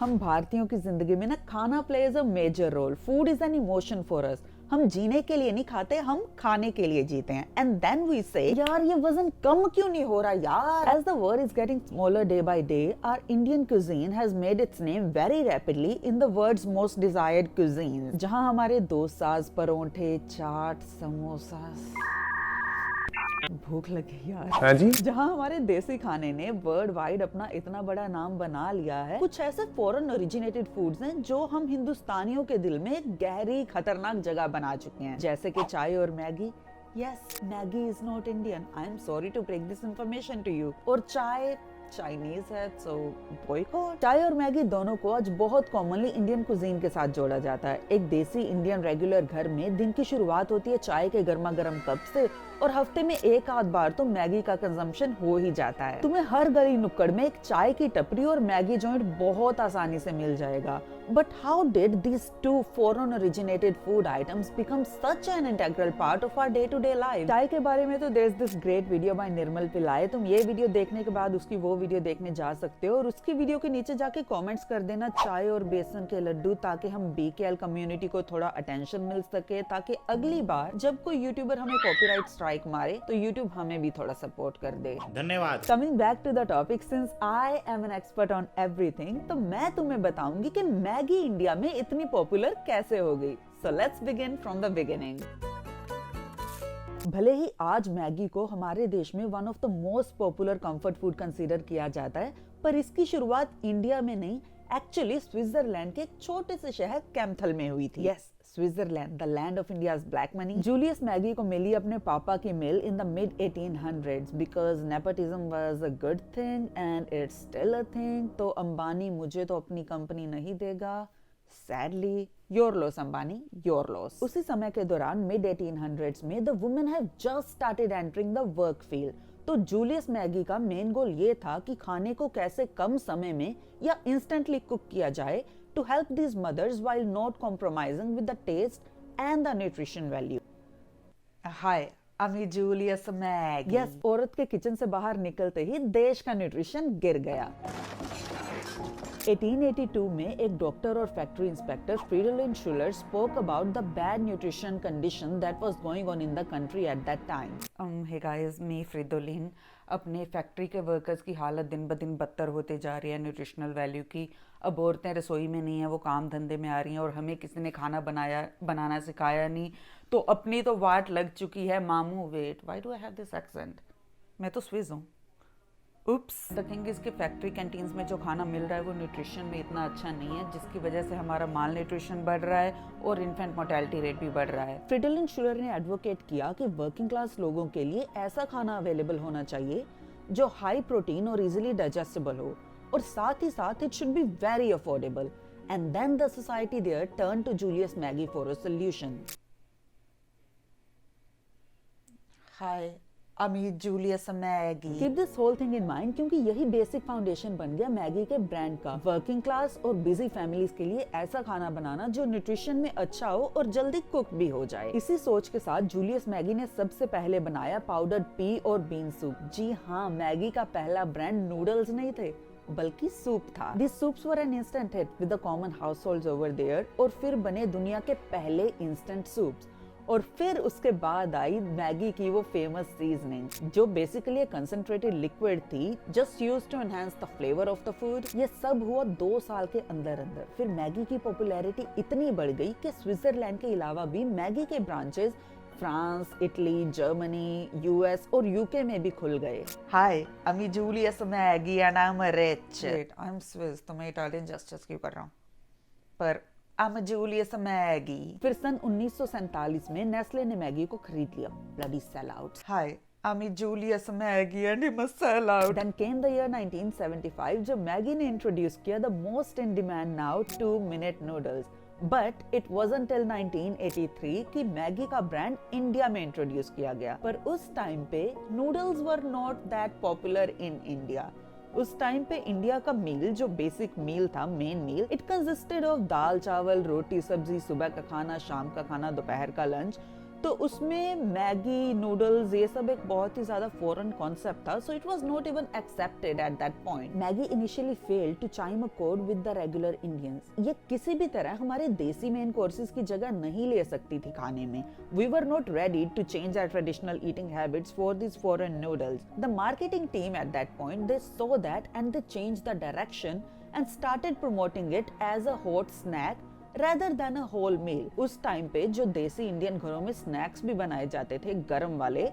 हम भारतीयों की जिंदगी में ना खाना plays a major role. Food is an emotion for us. हम जीने के लिए नहीं खाते, हम खाने के लिए जीते हैं। एंड देन वी से यार ये वजन कम क्यों नहीं हो रहा यार। As the world is getting smaller day by day, our Indian cuisine has made its name very rapidly in the world's most desired cuisines। जहां हमारे डोसास, परोठे, चाट, समोसा, भूख लगी यार। हाँ जी। जहां हमारे देसी खाने ने वर्ल्ड वाइड अपना इतना बड़ा नाम बना लिया है, कुछ ऐसे फॉरेन ओरिजिनेटेड फूड्स हैं जो हम हिंदुस्तानियों के दिल में एक गहरी खतरनाक जगह बना चुके हैं, जैसे कि चाय और Maggi. Yes, Maggi is not Indian. I am sorry to break this information to you. और चाय चाइनीज है, सो बॉयकॉट। चाय और मैगी दोनों को आज बहुत कॉमनली इंडियन कुजीन के साथ जोड़ा जाता है। एक देसी इंडियन रेगुलर घर में दिन की शुरुआत होती है चाय के गर्मा गर्म कप से, और हफ्ते में एक आध बार तो मैगी का कंजम्पशन हो ही जाता है। तुम्हें हर गली नुक्कड़ में एक चाय की टपरी और मैगी जॉइंट बहुत आसानी से मिल जाएगा। But how did these two foreign originated food items become such an integral part of our day-to-day life? चाय के बारे में तो there's this great video by निर्मल पिल्लाई। तुम ये वीडियो देखने के बाद उसकी वो वीडियो देखने जा सकते हो, और उसकी वीडियो के नीचे जाके कमेंट्स कर देना चाय और बेसन के लड्डू, ताकि हम बीकेएल कम्युनिटी को थोड़ा अटेंशन मिल सके, ताकि अगली बार जब कोई यूट्यूबर हमें कॉपीराइट स्ट्राइक मारे तो यूट्यूब हमें भी थोड़ा सपोर्ट कर दे। धन्यवाद। Coming back to the topic, since I am an expert on everything, तो मैं तुम्हें बताऊंगी कि मैगी इंडिया में इतनी पॉपुलर कैसे हो गई। So let's begin from the beginning. भले ही आज मैगी को हमारे देश में one of the most popular comfort food consider किया जाता है, पर इसकी शुरुआत इंडिया में नहीं, एक्चुअली स्विट्जरलैंड के एक छोटे से शहर कैम्थल में हुई थी। Yes, Switzerland, the land of India's black money. Julius Maggi को मिली अपने पापा की mill in the mid 1800s because nepotism was a good thing and it's still a thing. तो अंबानी मुझे तो अपनी कंपनी नहीं देगा, sadly your loss Ambani, your loss. उसी समय के दौरान मिड 1800s में the women have just started entering the work field. तो जूलियस मैगी का मेन गोल ये था कि खाने को कैसे कम समय में या इंस्टेंटली कुक किया जाए to help these mothers while not compromising with the taste and the nutrition value. Hi, I'm Julius Maggie. Yes, औरत के किचन से बाहर निकलते ही देश का न्यूट्रिशन गिर गया। 1882 में एक डॉक्टर और factory inspector Fridolin Schuler spoke about the bad nutrition condition that was going on in the country at that time. Hey guys, me फ्रीडोलिन। अपने फैक्ट्री के वर्कर्स की हालत दिन ब दिन बदतर होते जा रही है न्यूट्रिशनल वैल्यू की। अब औरतें रसोई में नहीं है, वो काम धंधे में आ रही हैं, और हमें किसी ने खाना बनाना सिखाया नहीं, तो अपनी तो वाट लग चुकी है। मामू wait, why do I have this accent? मैं तो स्विस हूँ। उप्स। द थिंग इज कि फैक्ट्री कैंटीन्स में जो खाना मिल रहा है वो न्यूट्रिशन में इतना अच्छा नहीं है, जिसकी वजह से हमारा माल न्यूट्रिशन बढ़ रहा है और इन्फेंट मोर्टेलिटी रेट भी बढ़ रहा है। फ्रीडोलिन शुलर ने एडवोकेट किया कि वर्किंग क्लास लोगों के लिए ऐसा खाना अवेलेबल होना चाहिए जो हाई प्रोटीन और इजीली डाइजेस्टेबल हो, और साथ ही साथ it should be very affordable. And then the society there turn to Julius Maggi for a solution. Hi, I'm Julius Maggi. Keep this whole thing in mind, क्योंकि यही basic foundation बन गया Maggi के ब्रांड का। Working class और busy families के लिए ऐसा खाना बनाना जो न्यूट्रिशन में अच्छा हो और जल्दी कुक भी हो जाए। इसी सोच के साथ जूलियस मैगी ने सबसे पहले बनाया पाउडर्ड पी और बीन सूप। जी हाँ, मैगी का पहला ब्रांड नूडल्स नहीं थे बल्कि सूप था। These soups were an instant hit with the common households over there, और फिर बने दुनिया के पहले इंस्टेंट सूप्स। और फिर उसके बाद आई मैगी की वो फेमस सीजनिंग, जो बेसिकली कंसंट्रेटेड लिक्विड थी, just used to enhance the flavour of the food. ये सब हुआ 2 साल के अंदर। फिर मैगी की पॉपुलैरिटी इतनी बढ़ गई कि स्विट्जरलैंड के अलावा भी मैगी के branches France, Italy, Germany, US और यूके में भी खुल गए। हाय, I'm Julius Maggi and I am rich. I am Swiss, तो मैं इटालियन जस्टिस क्यों कर रहा हूँ? पर I'm a Julius मैगी। फिर सन 1947 में नेस्ले ने मैगी को खरीद लिया। Bloody sell out. Hi, I'm a Julius Maggi and I'm a sell out. Then came the year 1975, जब मैगी ने इंट्रोड्यूस किया the most in demand now 2-minute noodles। But it wasn't till 1983 कि Maggi का brand India में introduce किया गया। पर उस टाइम पे noodles were not that popular in India. उस टाइम पे इंडिया का मील, जो बेसिक मील था, main meal, it consisted of dal chawal, roti सब्जी, सुबह का खाना, शाम का खाना, दोपहर का लंच। तो उसमें मैगी, नूडल्स ये सब एक बहुत ही ज्यादा फॉरेन कॉन्सेप्ट था, so it was not even accepted at that point. Maggi initially failed to chime a कोड विद द रेगुलर इंडियंस। ये किसी भी तरह हमारे देसी मेन कोर्सेज की जगह नहीं ले सकती थी खाने में। We were not ready to change our traditional eating habits for this foreign noodles. The marketing team at that point they saw that and they changed the direction and started promoting it as a hot snack rather than a whole meal। उस time पे जो देसी Indian घरों में snacks भी बनाए जाते थे गरम वाले,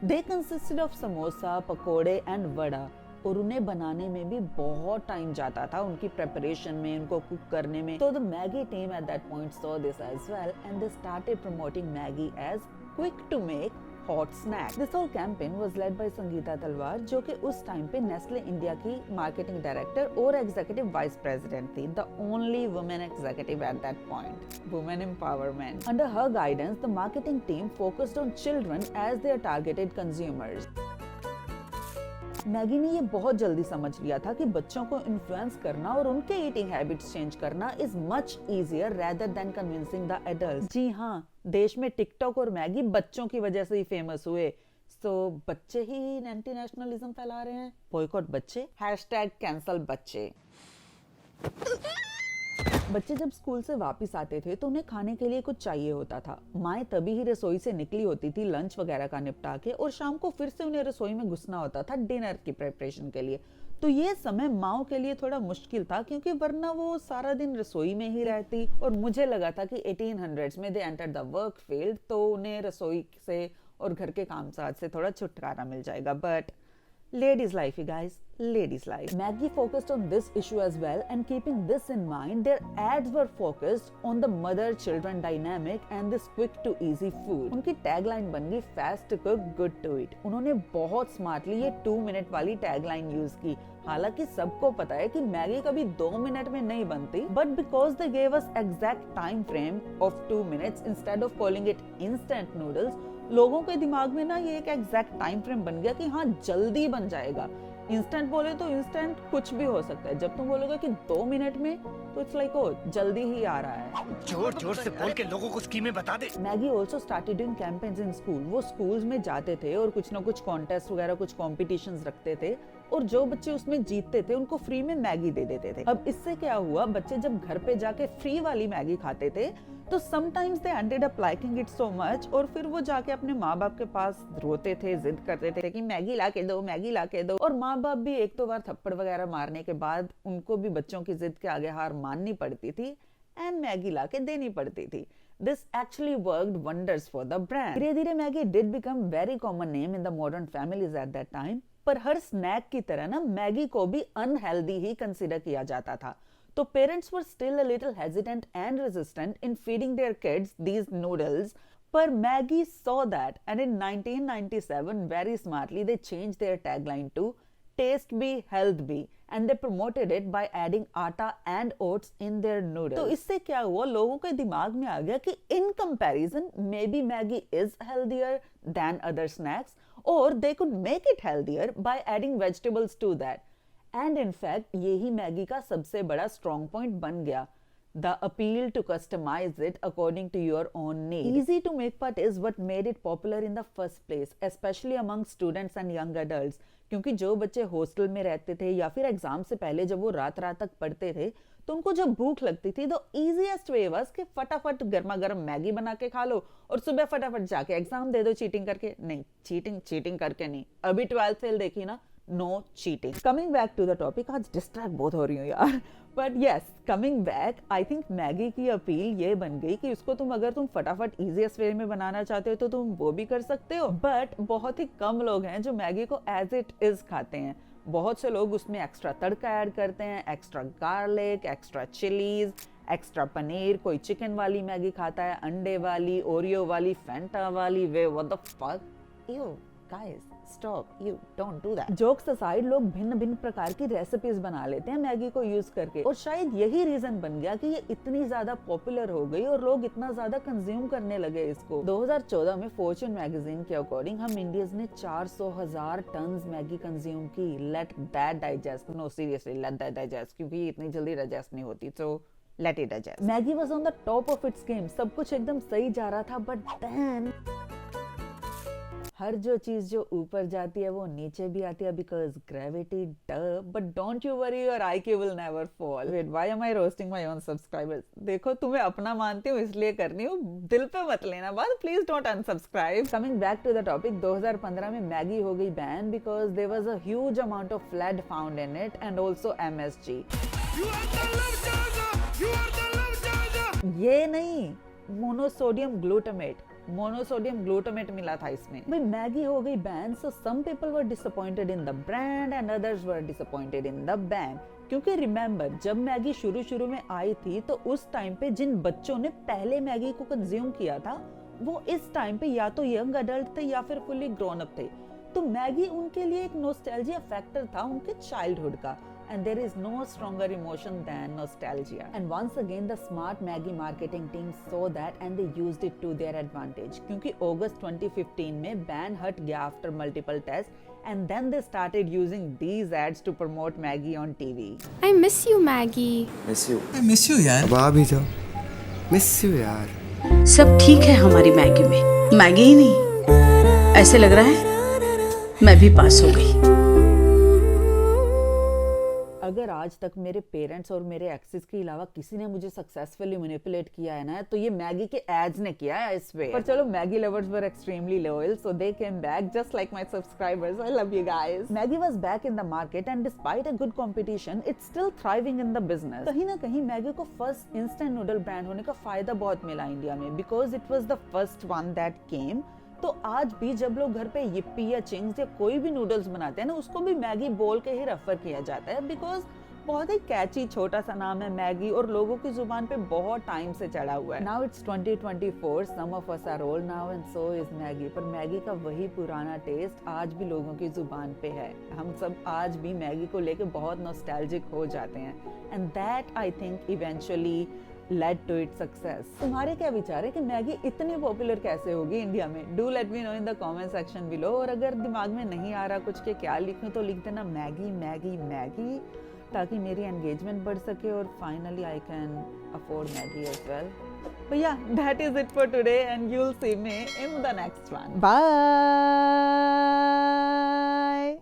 they consisted of समोसा, पकोड़े एंड वड़ा, और उन्हें बनाने में भी बहुत टाइम जाता था, उनकी प्रेपरेशन में, उनको कुक करने में। तो the Maggi team at that point saw this as well and they started promoting Maggi as quick to make hot snack। This whole campaign was led by Sangeeta तलवार, जो कि उस टाइम पे नेस्ले इंडिया की marketing director और executive vice president थी, the only woman executive at that point। Women empowerment। Under her guidance, the marketing team focused on children as their targeted consumers। Maggi ने ये बहुत जल्दी समझ लिया था कि बच्चों को इन्फ्लुएंस करना और उनके ईटिंग हैबिट्स चेंज करना is much easier rather than convincing the adults. जी हाँ, देश में टिकटॉक और मैगी बच्चों की वजह से ही फेमस हुए। सो बच्चे ही एंटी नेशनलिज्म फैला रहे हैं। बॉयकॉट बच्चे, #कैंसल बच्चे। बच्चे जब स्कूल से वापस आते थे तो उन्हें खाने के लिए कुछ चाहिए होता था। माएँ तभी ही रसोई से निकली होती थी लंच वगैरह का निपटा के, और शाम को फिर से उन्हें रसोई में घुसना होता था डिनर की प्रिपरेशन के लिए। तो ये समय माओ के लिए थोड़ा मुश्किल था, क्योंकि वरना वो सारा दिन रसोई में ही रहती, और मुझे लगा था कि 1800s में they enter the work field, तो उन्हें रसोई से और घर के कामकाज से थोड़ा छुटकारा मिल जाएगा। But ladies life, you guys, ladies life। Maggi focused on this issue as well, and keeping this in mind, their ads were focused on the mother-children dynamic and this quick to easy food। उनकी tagline बन गई fast to cook, good to eat। उन्होंने बहुत smartly ये 2 minute वाली tagline use की। हालांकि सबको पता है कि मैगी कभी 2 मिनट में नहीं बनती, but because they gave us exact time frame of 2 minutes instead of calling it instant noodles, लोगों के दिमाग में ना ये एक एग्जैक्ट टाइम फ्रेम बन गया कि हाँ जल्दी बन जाएगा। इंस्टेंट बोले तो इंस्टेंट कुछ भी हो सकता है, जब तुम बोलोगे कि 2 मिनट में, तो इट्स लाइक ओ जल्दी ही आ रहा है। जोर जोर से बोल के लोगों को स्कीमें बता दे। Maggi also started doing campaigns in school. वो स्कूल्स में जाते थे और कुछ ना कुछ कॉन्टेस्ट वगैरह, कुछ कॉम्पिटिशन्स रखते थे, और जो बच्चे उसमें जीतते थे उनको फ्री में मैगी दे देते थे। अब इससे क्या हुआ, बच्चे जब घर पे जाके फ्री वाली मैगी खाते थे तो sometimes they ended up liking it so much, और फिर वो जाके अपने माँ बाप के पास रोते थे, जिद करते थे कि मैगी ला के दो, मैगी ला के दो। और माँ बाप भी 1-2 बार थप्पड़ वगैरह मारने के बाद उनको भी बच्चों की जिद के आगे हार माननी पड़ती थी एंड मैगी ला के देनी पड़ती थी। This actually worked wonders for the brand। धीरे धीरे Maggi did become very common name in the modern families at that time, पर हर स्नैक की तरह ना मैगी को भी अनहेल्दी ही कंसिडर किया जाता था। तो parents were still a little hesitant and resistant in feeding their kids these noodles, पर Maggi saw that and in 1997 very smartly they changed their tagline to taste be health be, and they promoted it by adding आटा and oats in their noodles। तो इससे क्या हुआ, लोगों के दिमाग में आ गया कि in comparison maybe Maggi is healthier than other snacks, or they could make it healthier by adding vegetables to that। And in fact यही मैगी का सबसे बड़ा strong point बन गया। The appeal to customize it according to your own need। Easy to make part is what made it popular in the first place, especially among students and young adults। क्योंकि जो बच्चे hostel में रहते थे या फिर एग्जाम से पहले जब वो रात रात तक पढ़ते थे, तो उनको जब भूख लगती थी तो इजीएस्ट वे वाज कि फटाफट गर्मा गर्म मैगी बना के खा लो और सुबह फटाफट जाके एग्जाम दे दो चीटिंग करके। नहीं, चीटिंग करके नहीं। अभी 12th फेल देखी ना, no cheating. Coming back to the topic, आज डिस्ट्रैक्ट बहुत हो रही हूँ यार, but yes, coming back, I think Maggi की अपील ये बन गई कि उसको अगर तुम फटाफट इजीएस्ट वे में बनाना चाहते हो तो तुम वो भी कर सकते हो। बट बहुत ही कम लोग हैं जो मैगी को एज इट इज खाते हैं। बहुत से लोग उसमें एक्स्ट्रा तड़का ऐड करते हैं, extra garlic, extra chillies, extra paneer. कोई चिकन वाली मैगी खाता है, अंडे वाली, ओरियो वाली, फैंटा वाली। Way what the fuck, you guys stop, you don't do that. Jokes aside, लोग भिन्न भिन्न प्रकार की रेसिपीज बना लेते हैं मैगी को यूज करके, और शायद यही रीजन बन गया कि ये इतनी ज्यादा पॉपुलर हो गई और लोग इतना ज्यादा कंज्यूम करने लगे इसको। 2014 में फॉर्च्यून मैगजीन के अकॉर्डिंग हम इंडियंस ने 400,000 टन मैगी कंज्यूम की। Let that digest, no seriously let that digest, क्योंकि इतनी जल्दी डाइजेस्ट नहीं होती। तो let it adjust. Maggi was on the top of its game. सब कुछ एकदम सही जा रहा था, but then हर जो चीज जो ऊपर जाती है वो नीचे भी आती है because gravity, duh. But don't you worry, your IQ will never fall. Wait, why am I roasting my own subscribers? देखो तुम्हें अपना मानती हूँ इसलिए करनी हूँ, दिल पे मत लेना बात. Please don't unsubscribe. Coming back to the topic, 2015 में मैगी हो गई ban because there was a huge amount of lead found in it and also MSG. You are the love charger. You are the love charger. ये नहीं, monosodium glutamate मिला था इसमें. भाई Maggi हो गई ban, so some people were disappointed in the brand and others were disappointed in the ban. क्योंकि remember जब मैगी शुरू में आई थी तो उस टाइम पे जिन बच्चों ने पहले मैगी को कंज्यूम किया था वो इस टाइम पे या तो यंग अडल्ट थे या फिर फुली ग्रोन अप थे. तो मैगी उनके लिए एक नॉस्टैल्जिया फैक्टर था उनके चाइल्डहुड का. And there is no stronger emotion than nostalgia. And once again, the smart Maggi marketing team saw that and they used it to their advantage. क्योंकि August 2015 में ban हट गया after multiple tests, and then they started using these ads to promote Maggi on TV. I miss you, Maggie. Miss you I miss you यार. अब आ भी जाओ. Miss you यार. सब ठीक है हमारी मैगी में. मैगी ही नहीं, ऐसे लग रहा है मैं भी पास हो गई. अगर आज तक मेरे पेरेंट्स और मेरे एक्सेस के अलावा किसी ने मुझे सक्सेसफुली मैनिपुलेट किया है ना तो ये मैगी के एड्स ने किया है इस पे. पर चलो Maggi lovers were extremely loyal so they came back just like my subscribers. I love you guys. Maggi was back in the market and despite a good competition it's still thriving in the business. कहीं ना कहीं Maggi को first instant noodle brand होने का फायदा बहुत मिला India में because it was the first one that came. तो आज भी जब लोग घर पे यिप्पी या चिंग्स या कोई भी नूडल्स बनाते हैं ना उसको भी मैगी बोल के ही रेफर किया जाता है बिकॉज बहुत ही कैची छोटा सा नाम है मैगी और लोगों की जुबान पे बहुत टाइम से चढ़ा हुआ है. Now it's 2024, some of us are old now and so is Maggi. पर मैगी का वही पुराना टेस्ट आज भी लोगों की जुबान पे है. हम सब आज भी मैगी को लेके बहुत नॉस्टैल्जिक हो जाते हैं and that I think eventually led to its success. तुम्हारे क्या विचार है कि मैगी इतनी पॉपुलर कैसे होगी इंडिया में? Do let me know in the comment section below. और अगर दिमाग में नहीं आ रहा कुछ के क्या लिखूं तो लिख देना मैगी मैगी मैगी ताकि मेरी एंगेजमेंट बढ़ सके और finally I can afford Maggi as well. But yeah, that is it for today and you'll see me in the next one. Bye.